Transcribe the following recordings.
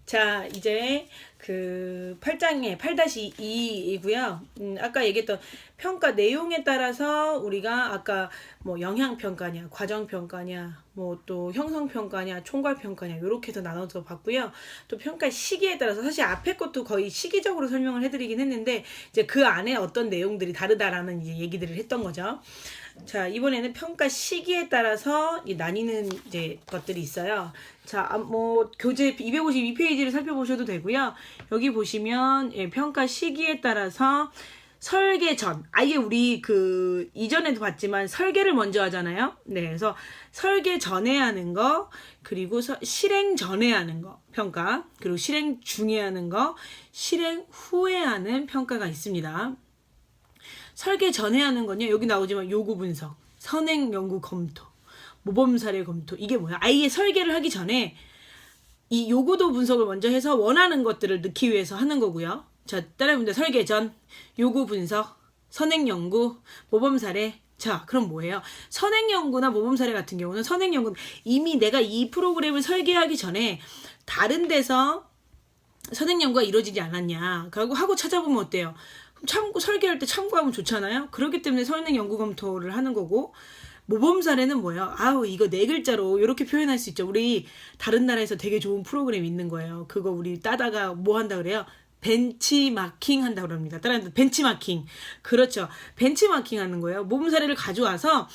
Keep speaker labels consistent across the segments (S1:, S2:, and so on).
S1: 자, 이제 그 8장의 8-2이고요. 아까 얘기했던 평가 내용에 따라서 우리가 아까 뭐 영향평가냐, 과정평가냐, 뭐 또 형성평가냐, 총괄평가냐 이렇게 해서 나눠서 봤고요. 또 평가 시기에 따라서 사실 앞에 것도 거의 시기적으로 설명을 해드리긴 했는데 이제 그 안에 어떤 내용들이 다르다라는 이제 얘기들을 했던 거죠. 자, 이번에는 평가 시기에 따라서 나뉘는 이제 것들이 있어요. 자, 뭐 교재 252페이지를 살펴보셔도 되고요. 여기 보시면 평가 시기에 따라서 설계 전, 아예 우리 그 이전에도 봤지만 설계를 먼저 하잖아요. 네, 그래서 설계 전에 하는 거, 그리고 실행 전에 하는 거 평가, 그리고 실행 중에 하는 거, 실행 후에 하는 평가가 있습니다. 설계 전에 하는 건요, 여기 나오지만 요구 분석, 선행 연구 검토, 모범 사례 검토, 이게 뭐야? 아예 설계를 하기 전에 이 요구도 분석을 먼저 해서 원하는 것들을 넣기 위해서 하는 거고요. 자, 따라해봅니다. 설계 전, 요구 분석, 선행 연구, 모범 사례. 자, 그럼 뭐예요? 선행 연구나 모범 사례 같은 경우는 선행 연구는 이미 내가 이 프로그램을 설계하기 전에 다른 데서 선행 연구가 이루어지지 않았냐. 그리고 하고 찾아보면 어때요? 설계할 때 참고하면 좋잖아요. 그렇기 때문에 선행 연구 검토를 하는 거고, 모범 사례는 뭐예요? 아우, 이거 4글자로 이렇게 표현할 수 있죠. 우리 다른 나라에서 되게 좋은 프로그램이 있는 거예요. 그거 우리 따다가 뭐 한다 그래요? 벤치마킹 한다고 그럽니다. 따라서 벤치마킹. 그렇죠. 벤치마킹 하는 거예요. 모범 사례를 가져와서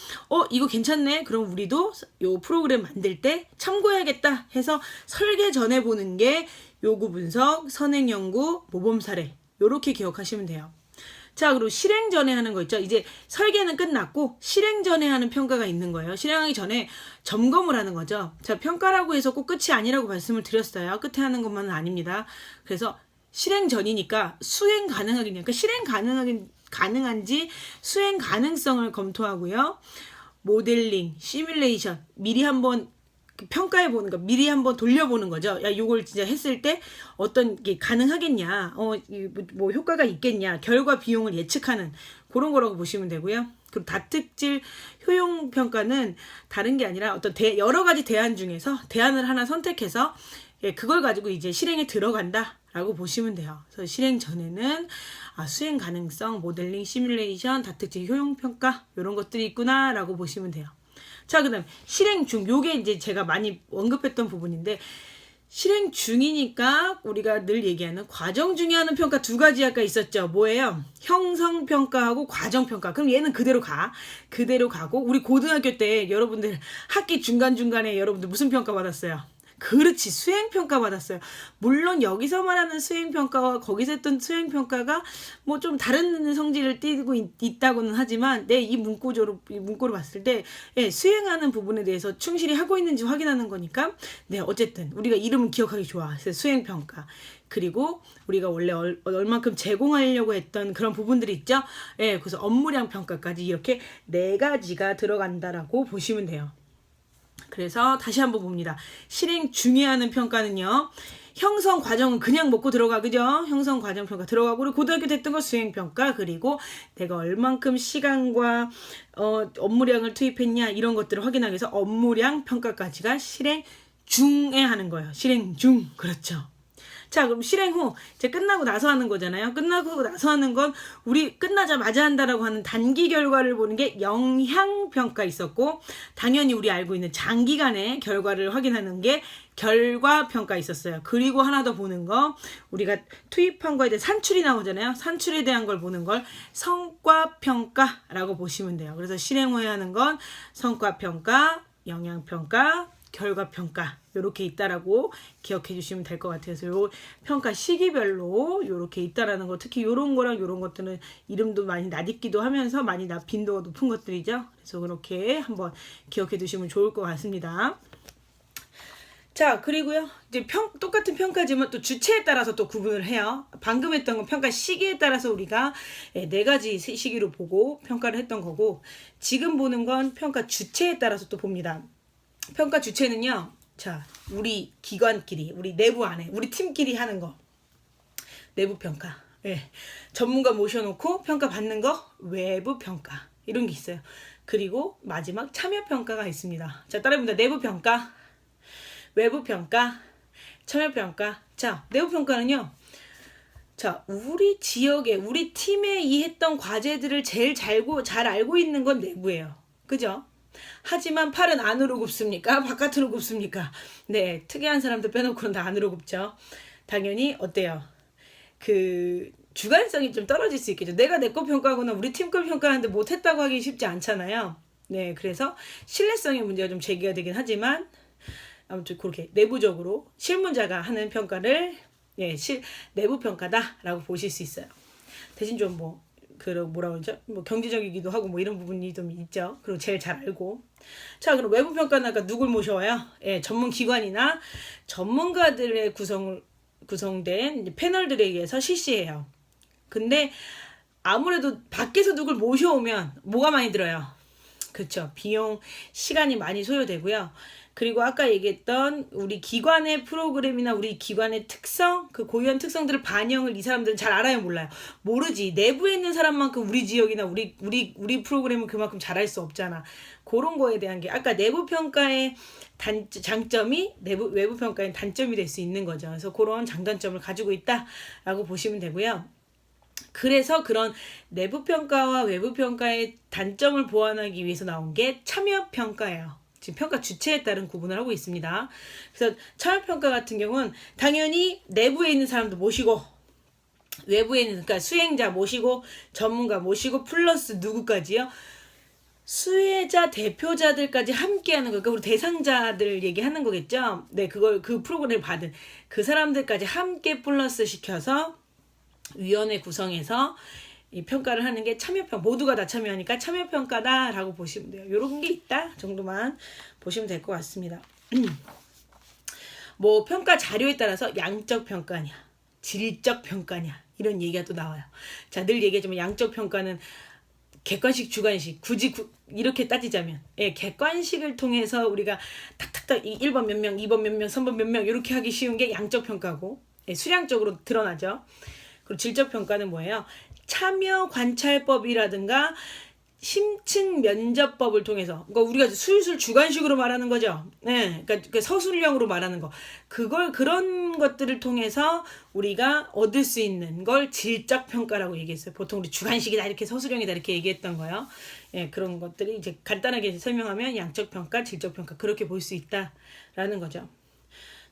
S1: 이거 괜찮네. 그럼 우리도 요 프로그램 만들 때 참고해야겠다 해서 설계 전에 보는 게 요구 분석, 선행 연구, 모범 사례. 요렇게 기억하시면 돼요. 자, 그리고 실행 전에 하는 거 있죠. 이제 설계는 끝났고 실행 전에 하는 평가가 있는 거예요. 실행하기 전에 점검을 하는 거죠. 자, 평가라고 해서 꼭 끝이 아니라고 말씀을 드렸어요. 끝에 하는 것만은 아닙니다. 그래서 실행 전이니까 수행 가능하겠냐. 그러니까 실행 가능한지 수행 가능성을 검토하고요. 모델링, 시뮬레이션, 미리 한번 평가해 보는 거, 미리 한번 돌려보는 거죠. 야, 요걸 진짜 했을 때 어떤 게 가능하겠냐, 뭐 효과가 있겠냐, 결과 비용을 예측하는 그런 거라고 보시면 되고요. 그리고 다특질 효용 평가는 다른 게 아니라 어떤 여러 가지 대안 중에서 대안을 하나 선택해서 그걸 가지고 이제 실행에 들어간다라고 보시면 돼요. 그래서 실행 전에는 수행 가능성, 모델링, 시뮬레이션, 다특질 효용 평가 이런 것들이 있구나라고 보시면 돼요. 자, 그다음 실행 중, 요게 이제 제가 많이 언급했던 부분인데, 실행 중이니까 우리가 늘 얘기하는 과정 중에 하는 평가 2가지 아까 있었죠. 뭐예요? 형성 평가하고 과정 평가. 그럼 얘는 그대로 가고, 우리 고등학교 때 여러분들 학기 중간중간에 여러분들 무슨 평가 받았어요? 그렇지, 수행평가 받았어요. 물론 여기서 말하는 수행평가와 거기서 했던 수행평가가 뭐 좀 다른 성질을 띠고 있다고는 하지만, 이 문구를 봤을 때, 수행하는 부분에 대해서 충실히 하고 있는지 확인하는 거니까, 어쨌든 우리가 이름은 기억하기 좋아. 수행평가. 그리고 우리가 원래 얼만큼 제공하려고 했던 그런 부분들이 있죠. 그래서 업무량 평가까지 이렇게 4가지가 들어간다라고 보시면 돼요. 그래서 다시 한번 봅니다. 실행 중에 하는 평가는요, 형성 과정은 그냥 먹고 들어가, 그죠? 형성 과정 평가 들어가고, 우리 고등학교 때 했던 거 수행 평가, 그리고 내가 얼만큼 시간과 업무량을 투입했냐 이런 것들을 확인하기 위해서 업무량 평가까지가 실행 중에 하는 거예요. 실행 중. 그렇죠. 자, 그럼 실행 후 이제 끝나고 나서 하는 거잖아요. 끝나고 나서 하는 건 우리 끝나자마자 한다라고 하는 단기 결과를 보는 게 영향평가 있었고, 당연히 우리 알고 있는 장기간의 결과를 확인하는 게 결과평가 있었어요. 그리고 하나 더 보는 거, 우리가 투입한 거에 대한 산출이 나오잖아요. 산출에 대한 걸 보는 걸 성과평가라고 보시면 돼요. 그래서 실행 후에 하는 건 성과평가, 영향평가, 결과평가 요렇게 있다라고 기억해 주시면 될 것 같아요. 그래서 요 평가 시기별로 요렇게 있다라는 거, 특히 요런 거랑 요런 것들은 이름도 많이 낯익기도 하면서 많이 빈도가 높은 것들이죠. 그래서 그렇게 한번 기억해 두시면 좋을 것 같습니다. 자, 그리고요, 이제 똑같은 평가지만 또 주체에 따라서 또 구분을 해요. 방금 했던 건 평가 시기에 따라서 우리가 4가지 시기로 보고 평가를 했던 거고, 지금 보는 건 평가 주체에 따라서 또 봅니다. 평가 주체는요, 자, 우리 기관끼리, 우리 내부 안에, 우리 팀끼리 하는 거, 내부 평가. 전문가 모셔놓고 평가 받는 거, 외부 평가. 이런 게 있어요. 그리고 마지막 참여 평가가 있습니다. 자, 따라해봅니다. 내부 평가, 외부 평가, 참여평가. 자, 내부평가는요. 자, 우리 지역에, 우리 팀에 이 했던 과제들을 제일 잘 알고 있는 건 내부예요. 그죠? 하지만 팔은 안으로 굽습니까? 바깥으로 굽습니까? 네, 특이한 사람들 빼놓고는 다 안으로 굽죠. 당연히 어때요? 그 주관성이 좀 떨어질 수 있겠죠. 내가 내 거 평가하거나 우리 팀 걸 평가하는데 못했다고 하기 쉽지 않잖아요. 네, 그래서 신뢰성의 문제가 좀 제기가 되긴 하지만 아무튼 그렇게 내부적으로 실무자가 하는 평가를 내부 평가다라고 보실 수 있어요. 대신 좀 뭐라 그러죠? 뭐 경제적이기도 하고 뭐 이런 부분이 좀 있죠. 그리고 제일 잘 알고. 자, 그럼 외부 평가는 아까 누굴 모셔와요? 전문 기관이나 전문가들의 구성된 패널들에 의해서 실시해요. 근데 아무래도 밖에서 누굴 모셔오면 뭐가 많이 들어요? 그렇죠. 비용, 시간이 많이 소요되고요. 그리고 아까 얘기했던 우리 기관의 프로그램이나 우리 기관의 특성, 그 고유한 특성들을 반영을 이 사람들은 잘 알아요, 몰라요? 모르지. 내부에 있는 사람만큼 우리 지역이나 우리 프로그램은 그만큼 잘할 수 없잖아. 그런 거에 대한 게 아까 내부 평가의 장점이 외부 평가의 단점이 될 수 있는 거죠. 그래서 그런 장단점을 가지고 있다라고 보시면 되고요. 그래서 그런 내부 평가와 외부 평가의 단점을 보완하기 위해서 나온 게 참여 평가예요. 지금 평가 주체에 따른 구분을 하고 있습니다. 그래서 참여 평가 같은 경우는 당연히 내부에 있는 사람도 모시고 외부에 있는 그러니까 수행자 모시고 전문가 모시고 플러스 누구까지요? 수혜자 대표자들까지 함께하는 거. 그러니까 우리 대상자들 얘기하는 거겠죠. 네, 그 프로그램을 받은 그 사람들까지 함께 플러스 시켜서 위원회 구성해서 이 평가를 하는 게 참여평가, 모두가 다 참여하니까 참여평가다라고 보시면 돼요. 요런 게 있다 정도만 보시면 될 것 같습니다. 뭐 평가 자료에 따라서 양적 평가냐, 질적 평가냐 이런 얘기가 또 나와요. 자, 늘 얘기하지만 양적 평가는 객관식, 주관식, 굳이 이렇게 따지자면 객관식을 통해서 우리가 탁탁탁 1번 몇 명, 2번 몇 명, 3번 몇 명 이렇게 하기 쉬운 게 양적 평가고 수량적으로 드러나죠. 그리고 질적 평가는 뭐예요? 참여 관찰법이라든가 심층 면접법을 통해서, 그러니까 우리가 술술 주관식으로 말하는 거죠. 네, 그러니까 서술형으로 말하는 거. 그런 것들을 통해서 우리가 얻을 수 있는 걸 질적 평가라고 얘기했어요. 보통 우리 주관식이다 이렇게 서술형이다 이렇게 얘기했던 거요. 그런 것들이 이제 간단하게 설명하면 양적 평가, 질적 평가 그렇게 볼 수 있다라는 거죠.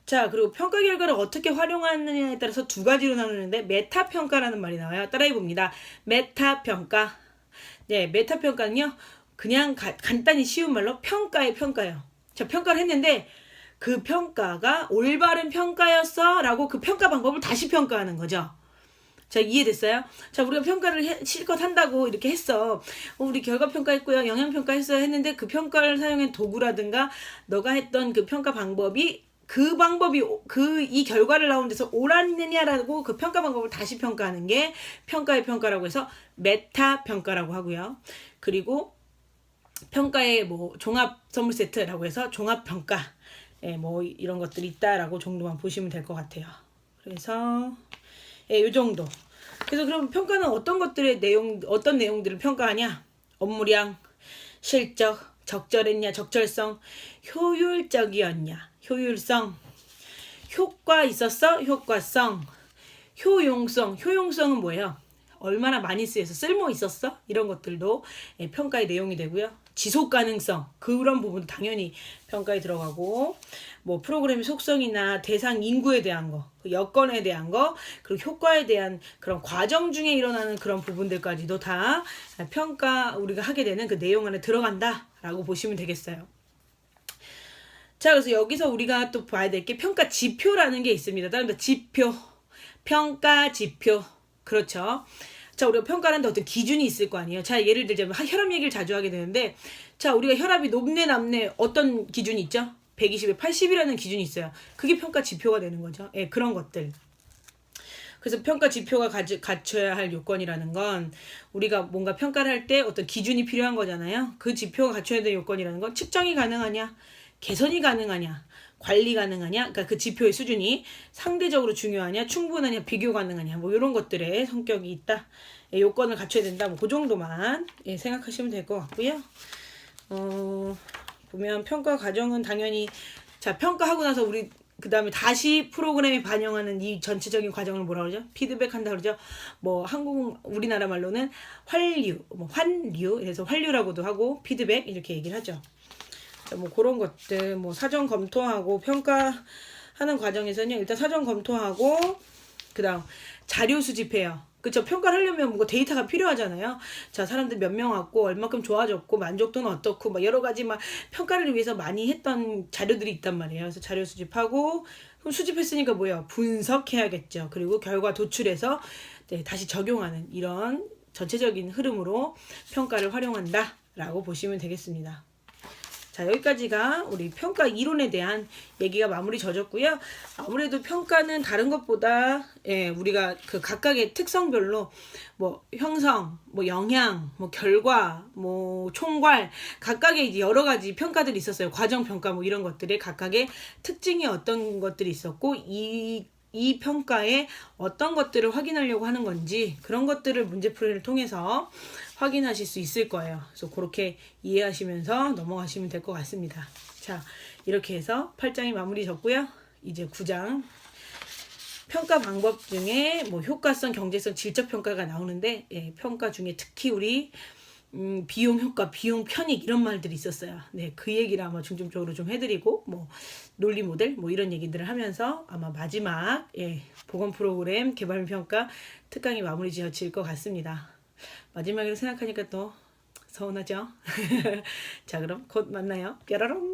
S1: 자, 그리고 평가 결과를 어떻게 활용하느냐에 따라서 두 가지로 나누는데 메타평가라는 말이 나와요. 따라해 봅니다. 메타평가. 네, 메타평가는요. 그냥 간단히 쉬운 말로 평가의 평가예요. 자, 평가를 했는데 그 평가가 올바른 평가였어 라고 그 평가 방법을 다시 평가하는 거죠. 자, 이해됐어요? 자, 우리가 평가를 실컷 한다고 이렇게 했어. 우리 결과평가했고요. 영향평가했어요 했는데 그 평가를 사용한 도구라든가 너가 했던 그 평가 방법이 이 결과를 나온 데서 옳았느냐라고 그 평가 방법을 다시 평가하는 게 평가의 평가라고 해서 메타 평가라고 하고요. 그리고 평가의 뭐 종합 선물 세트라고 해서 종합 평가, 뭐 이런 것들이 있다라고 정도만 보시면 될 것 같아요. 그래서 요 정도. 그래서 그럼 평가는 어떤 내용들을 평가하냐? 업무량, 실적, 적절했냐, 적절성, 효율적이었냐, 효율성, 효과 있었어, 효과성, 효용성은 뭐예요? 얼마나 많이 쓰여서 쓸모 있었어? 이런 것들도 평가의 내용이 되고요. 지속 가능성, 그런 부분도 당연히 평가에 들어가고, 뭐 프로그램의 속성이나 대상 인구에 대한 거, 그 여건에 대한 거, 그리고 효과에 대한 그런 과정 중에 일어나는 그런 부분들까지도 다 평가 우리가 하게 되는 그 내용 안에 들어간다라고 보시면 되겠어요. 자, 그래서 여기서 우리가 또 봐야 될 게 평가 지표라는 게 있습니다. 다른 지표, 평가 지표, 그렇죠. 자, 우리가 평가하는데 어떤 기준이 있을 거 아니에요. 자, 예를 들자면 혈압 얘기를 자주 하게 되는데, 자, 우리가 혈압이 높네 남네 어떤 기준이 있죠? 120에 80이라는 기준이 있어요. 그게 평가 지표가 되는 거죠. 그런 것들. 그래서 평가 지표가 갖춰야 할 요건이라는 건 우리가 뭔가 평가를 할 때 어떤 기준이 필요한 거잖아요. 그 지표가 갖춰야 될 요건이라는 건 측정이 가능하냐, 개선이 가능하냐, 관리 가능하냐, 그러니까 그 지표의 수준이 상대적으로 중요하냐, 충분하냐, 비교 가능하냐, 뭐 이런 것들의 성격이 있다. 요건을 갖춰야 된다. 뭐 그 정도만 생각하시면 될 것 같고요. 보면 평가 과정은 당연히 자, 평가하고 나서 우리 그 다음에 다시 프로그램에 반영하는 이 전체적인 과정을 뭐라 그러죠? 피드백한다 그러죠. 뭐 우리나라 말로는 환류, 뭐 환류, 그래서 환류라고도 하고 피드백 이렇게 얘기를 하죠. 자, 뭐 그런 것들, 뭐 사전 검토하고 평가하는 과정에서는 일단 사전 검토하고 그다음 자료 수집해요. 그쵸? 평가를 하려면 뭐 데이터가 필요하잖아요. 자, 사람들 몇 명 왔고, 얼마큼 좋아졌고, 만족도는 어떻고, 막 여러 가지 막 평가를 위해서 많이 했던 자료들이 있단 말이에요. 그래서 자료 수집하고, 그럼 수집했으니까 뭐예요? 분석해야겠죠. 그리고 결과 도출해서 네, 다시 적용하는 이런 전체적인 흐름으로 평가를 활용한다. 라고 보시면 되겠습니다. 자, 여기까지가 우리 평가 이론에 대한 얘기가 마무리 져졌고요. 아무래도 평가는 다른 것보다 우리가 그 각각의 특성별로 뭐 형성, 뭐 영향, 뭐 결과, 뭐 총괄 각각의 이제 여러 가지 평가들이 있었어요. 과정 평가 뭐 이런 것들의 각각의 특징이 어떤 것들이 있었고 이 평가에 어떤 것들을 확인하려고 하는 건지 그런 것들을 문제풀이를 통해서 확인하실 수 있을 거예요. 그래서 그렇게 이해하시면서 넘어가시면 될 것 같습니다. 자, 이렇게 해서 8장이 마무리 졌고요. 이제 9장 평가 방법 중에 뭐 효과성, 경제성, 질적 평가가 나오는데 평가 중에 특히 우리 비용 효과, 비용 편익 이런 말들이 있었어요. 네, 그 얘기를 아마 중점적으로 좀 해드리고 뭐 논리 모델 뭐 이런 얘기들을 하면서 아마 마지막 보건 프로그램 개발 평가 특강이 마무리 지어질 것 같습니다. 마지막으로 생각하니까 또 서운하죠? 자, 그럼 곧 만나요. 뾰로롱.